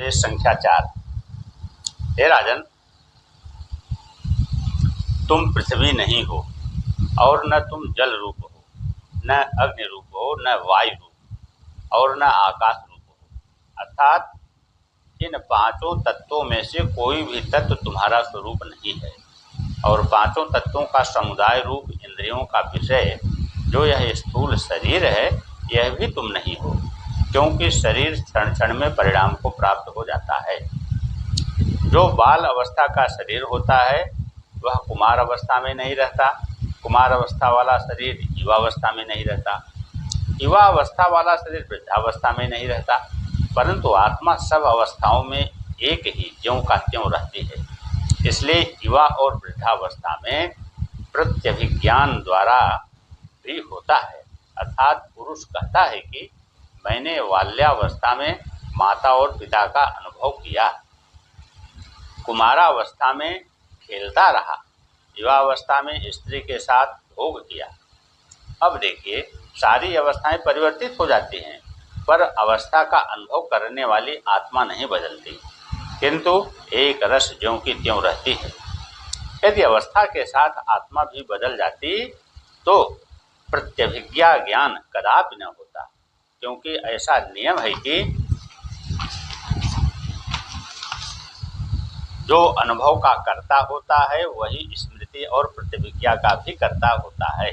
उपदेश संख्या 4। हे राजन, तुम पृथ्वी नहीं हो और न तुम जल रूप हो, न अग्नि रूप हो, न वायु रूप और न आकाश रूप हो। अर्थात इन पांचों तत्वों में से कोई भी तत्व तुम्हारा स्वरूप नहीं है और पांचों तत्वों का समुदाय रूप इंद्रियों का विषय जो यह स्थूल शरीर है, यह भी तुम नहीं हो, क्योंकि शरीर क्षण क्षण में परिणाम को प्राप्त हो जाता है। जो बाल अवस्था का शरीर होता है वह कुमार अवस्था में नहीं रहता, कुमार अवस्था वाला शरीर युवावस्था में नहीं रहता, युवा अवस्था वाला शरीर वृद्धावस्था में नहीं रहता, परंतु आत्मा सब अवस्थाओं में एक ही ज्यों का त्यों रहती है। इसलिए युवा और वृद्धावस्था में प्रत्यभिज्ञान द्वारा भी होता है। अर्थात पुरुष कहता है कि मैंने बाल्यावस्था में माता और पिता का अनुभव किया, कुमारावस्था में खेलता रहा, युवावस्था में स्त्री के साथ भोग किया। अब देखिए, सारी अवस्थाएं परिवर्तित हो जाती हैं, पर अवस्था का अनुभव करने वाली आत्मा नहीं बदलती, किंतु एक रस ज्यों की त्यों रहती है। यदि अवस्था के साथ आत्मा भी बदल जाती तो प्रत्यभिज्ञा ज्ञान कदापि न होता, क्योंकि ऐसा नियम है कि जो अनुभव का कर्ता होता है वही स्मृति और प्रतिभिज्ञा का भी कर्ता होता है।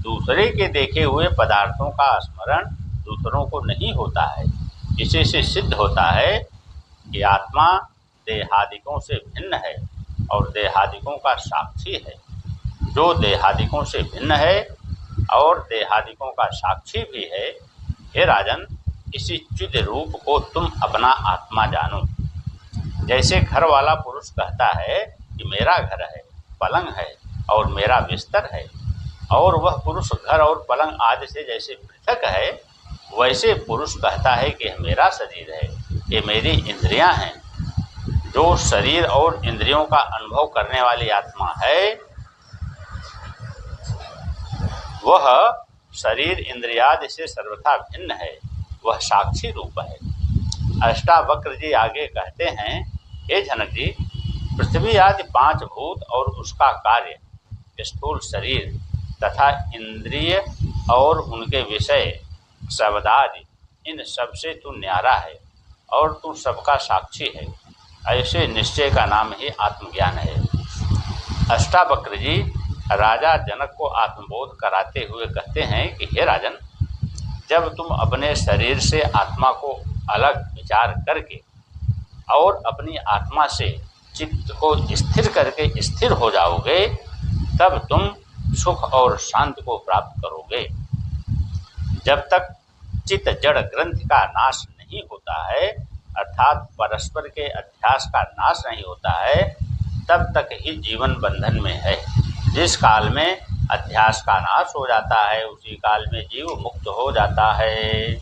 दूसरे के देखे हुए पदार्थों का स्मरण दूसरों को नहीं होता है। इसी से सिद्ध होता है कि आत्मा देहादिकों से भिन्न है और देहादिकों का साक्षी है। जो देहादिकों से भिन्न है और देहादिकों का साक्षी भी है, हे राजन, इसी चिद रूप को तुम अपना आत्मा जानो। जैसे घर वाला पुरुष कहता है कि मेरा घर है, पलंग है और मेरा बिस्तर है, और वह पुरुष घर और पलंग आदि से जैसे पृथक है, वैसे पुरुष कहता है कि मेरा शरीर है, ये मेरी इंद्रियां हैं। जो शरीर और इंद्रियों का अनुभव करने वाली आत्मा है वह शरीर इंद्रियादि से सर्वथा भिन्न है, वह साक्षी रूप है। अष्टावक्र जी आगे कहते हैं, हे जनक जी, पृथ्वी आदि 5 भूत और उसका कार्य, स्थूल शरीर तथा इंद्रिय और उनके विषय शब्दादि, इन सब से तू न्यारा है और तू सबका साक्षी है। ऐसे निश्चय का नाम ही आत्मज्ञान है। अष्टावक्र जी राजा जनक को आत्मबोध कराते हुए कहते हैं कि हे राजन, जब तुम अपने शरीर से आत्मा को अलग विचार करके और अपनी आत्मा से चित्त को स्थिर करके स्थिर हो जाओगे, तब तुम सुख और शांति को प्राप्त करोगे। जब तक चित्त जड़ ग्रंथि का नाश नहीं होता है, अर्थात परस्पर के अध्यास का नाश नहीं होता है, तब तक ही जीवन बंधन में है। जिस काल में अध्यास का नाश हो जाता है, उसी काल में जीव मुक्त हो जाता है।